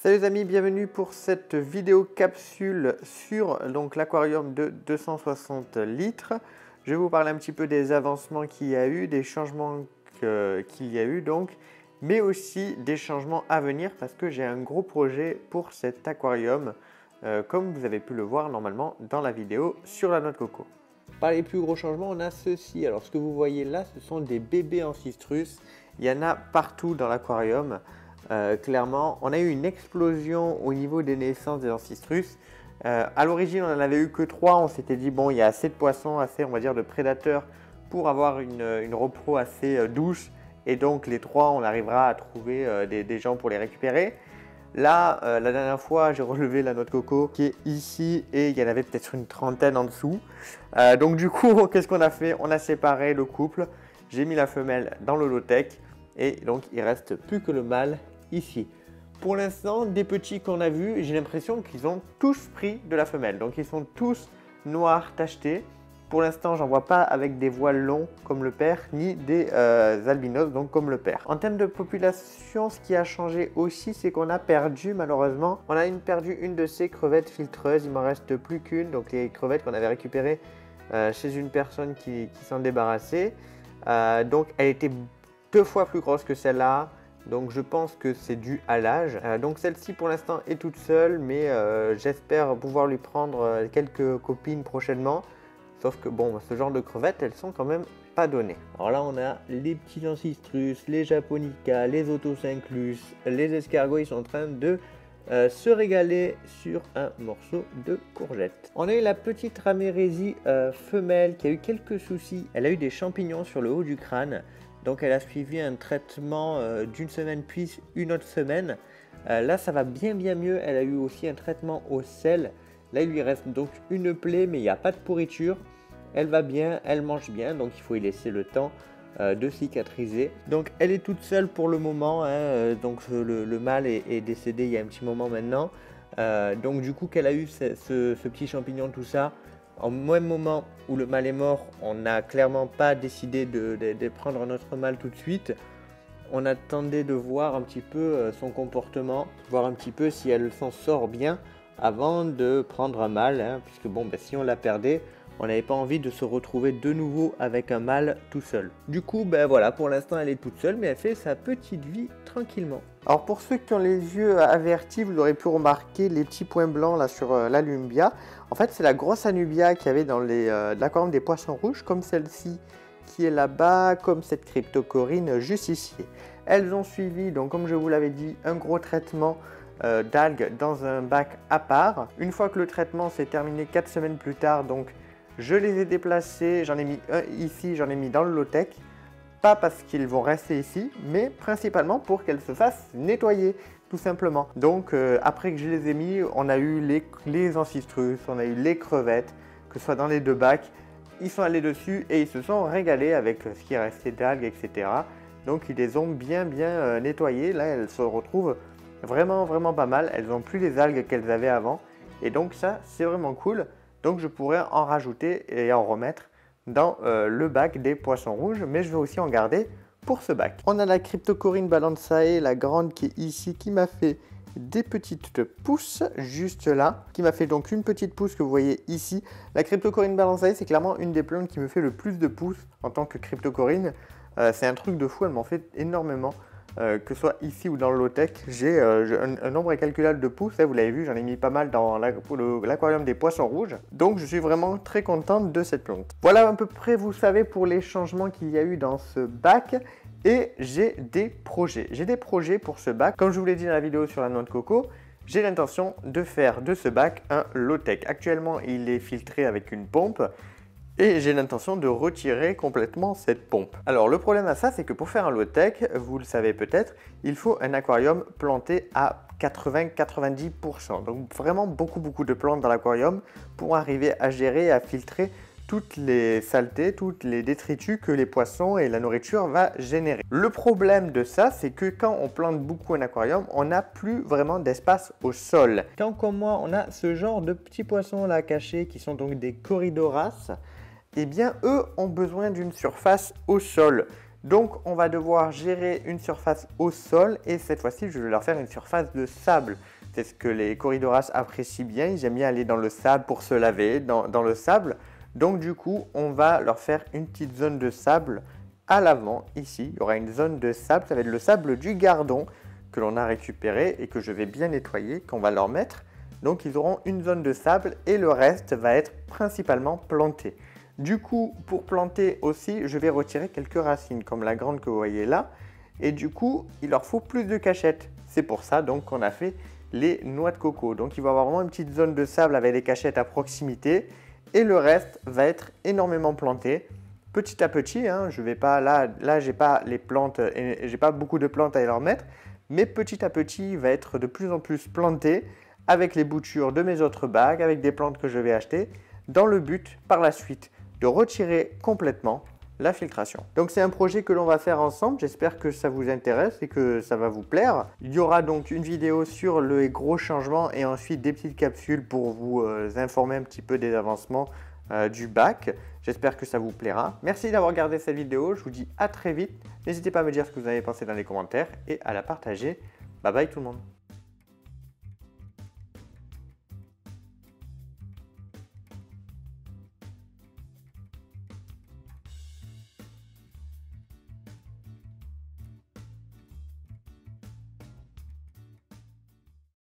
Salut les amis, bienvenue pour cette vidéo capsule sur l'aquarium de 260 litres. Je vais vous parler un petit peu des avancements qu'il y a eu, des changements qu'il y a eu mais aussi des changements à venir parce que j'ai un gros projet pour cet aquarium comme vous avez pu le voir normalement dans la vidéo sur la noix de coco. Par les plus gros changements, on a ceci. Alors ce que vous voyez là, ce sont des bébés ancistrus. Il y en a partout dans l'aquarium. Clairement, on a eu une explosion au niveau des naissances des ancistrus. À l'origine, on n'en avait eu que 3. On s'était dit, bon, il y a assez de poissons, assez, on va dire, de prédateurs pour avoir une repro assez douce. Et donc, les 3, on arrivera à trouver des gens pour les récupérer. Là, la dernière fois, j'ai relevé la noix de coco qui est ici et il y en avait peut-être une trentaine en dessous. Donc, du coup, qu'est-ce qu'on a fait? On a séparé le couple. J'ai mis la femelle dans l'holotech et donc, il ne reste plus que le mâle ici. Pour l'instant, des petits qu'on a vus, j'ai l'impression qu'ils ont tous pris de la femelle. Donc, ils sont tous noirs tachetés. Pour l'instant, j'en vois pas avec des voiles longs comme le père, ni des albinos, donc comme le père. En termes de population, ce qui a changé aussi, c'est qu'on a perdu, malheureusement, on a perdu une de ces crevettes filtreuses. Il m'en reste plus qu'une, donc les crevettes qu'on avait récupérées chez une personne qui s'en débarrassait. Donc, elle était 2 fois plus grosse que celle-là. Donc je pense que c'est dû à l'âge. Donc celle-ci pour l'instant est toute seule, mais j'espère pouvoir lui prendre quelques copines prochainement. Sauf que bon, ce genre de crevettes, elles sont quand même pas données. Alors là, on a les petits ancistrus, les japonica, les otocinclus, les escargots, ils sont en train de se régaler sur un morceau de courgette. On a eu la petite ramérésie femelle qui a eu quelques soucis. Elle a eu des champignons sur le haut du crâne. Donc elle a suivi un traitement d'une semaine puis une autre semaine. Là ça va bien mieux. Elle a eu aussi un traitement au sel. Là il lui reste donc une plaie mais il n'y a pas de pourriture. Elle va bien, elle mange bien donc il faut y laisser le temps de cicatriser. Donc elle est toute seule pour le moment. Donc le mâle est décédé il y a un petit moment maintenant. Donc du coup qu'elle a eu ce petit champignon tout ça. Au même moment où le mâle est mort, on n'a clairement pas décidé de prendre notre mâle tout de suite. On attendait de voir un petit peu son comportement, voir un petit peu si elle s'en sort bien avant de prendre un mâle. Puisque bon, si on la perdait, on n'avait pas envie de se retrouver de nouveau avec un mâle tout seul. Du coup, voilà, pour l'instant elle est toute seule, mais elle fait sa petite vie tranquillement. Alors pour ceux qui ont les yeux avertis, vous aurez pu remarquer les petits points blancs là sur l'Alumbia. En fait, c'est la grosse Anubia qu'il y avait dans l'aquarium des poissons rouges, comme celle-ci qui est là-bas, comme cette cryptocorine juste ici. Elles ont suivi, donc comme je vous l'avais dit, un gros traitement d'algues dans un bac à part. Une fois que le traitement s'est terminé 4 semaines plus tard, donc je les ai déplacés, j'en ai mis un ici, j'en ai mis dans le low-tech. Pas parce qu'ils vont rester ici, mais principalement pour qu'elles se fassent nettoyer, tout simplement. Donc après que je les ai mis, on a eu les ancistrus, on a eu les crevettes, que ce soit dans les 2 bacs. Ils sont allés dessus et ils se sont régalés avec ce qui est resté d'algues, etc. Donc ils les ont bien nettoyées. Là, elles se retrouvent vraiment pas mal. Elles n'ont plus les algues qu'elles avaient avant. Et donc ça, c'est vraiment cool. Donc je pourrais en rajouter et en remettre dans le bac des poissons rouges, mais je vais aussi en garder pour ce bac. On a la cryptocorine balansae, la grande qui est ici, qui m'a fait des petites pousses juste là, qui m'a fait donc une petite pousse que vous voyez ici. La cryptocorine balansae, c'est clairement une des plantes qui me fait le plus de pousses en tant que cryptocorine. C'est un truc de fou, elle m'en fait énormément. Que ce soit ici ou dans le low-tech, j'ai un nombre incalculable de pousses. Vous l'avez vu, j'en ai mis pas mal dans l'aquarium des poissons rouges. Donc je suis vraiment très contente de cette plante. Voilà à peu près, vous savez, pour les changements qu'il y a eu dans ce bac. Et j'ai des projets. J'ai des projets pour ce bac. Comme je vous l'ai dit dans la vidéo sur la noix de coco, j'ai l'intention de faire de ce bac un low-tech. Actuellement, il est filtré avec une pompe. Et j'ai l'intention de retirer complètement cette pompe. Alors le problème à ça, c'est que pour faire un low-tech, vous le savez peut-être, il faut un aquarium planté à 80-90%. Donc vraiment beaucoup de plantes dans l'aquarium pour arriver à gérer et à filtrer toutes les saletés, toutes les détritus que les poissons et la nourriture va générer. Le problème de ça, c'est que quand on plante beaucoup un aquarium, on n'a plus vraiment d'espace au sol. Quand comme moi, on a ce genre de petits poissons là cachés qui sont donc des corydoras, eh bien eux ont besoin d'une surface au sol. Donc on va devoir gérer une surface au sol et cette fois-ci je vais leur faire une surface de sable. C'est ce que les Corydoras apprécient bien, ils aiment bien aller dans le sable pour se laver, dans le sable. Donc du coup on va leur faire une petite zone de sable à l'avant, ici. Il y aura une zone de sable, ça va être le sable du gardon que l'on a récupéré et que je vais bien nettoyer, qu'on va leur mettre. Donc ils auront une zone de sable et le reste va être principalement planté. Du coup, pour planter aussi, je vais retirer quelques racines, comme la grande que vous voyez là. Et du coup, il leur faut plus de cachettes. C'est pour ça donc qu'on a fait les noix de coco. Donc il va y avoir vraiment une petite zone de sable avec des cachettes à proximité. Et le reste va être énormément planté. Petit à petit, hein, je vais pas, là j'ai pas les plantes, j'ai pas beaucoup de plantes à leur mettre. Mais petit à petit, il va être de plus en plus planté avec les boutures de mes autres bagues, avec des plantes que je vais acheter, dans le but par la suite de retirer complètement la filtration. Donc c'est un projet que l'on va faire ensemble, j'espère que ça vous intéresse et que ça va vous plaire. Il y aura donc une vidéo sur les gros changements et ensuite des petites capsules pour vous informer un petit peu des avancements du bac. J'espère que ça vous plaira. Merci d'avoir regardé cette vidéo, je vous dis à très vite. N'hésitez pas à me dire ce que vous avez pensé dans les commentaires et à la partager. Bye bye tout le monde.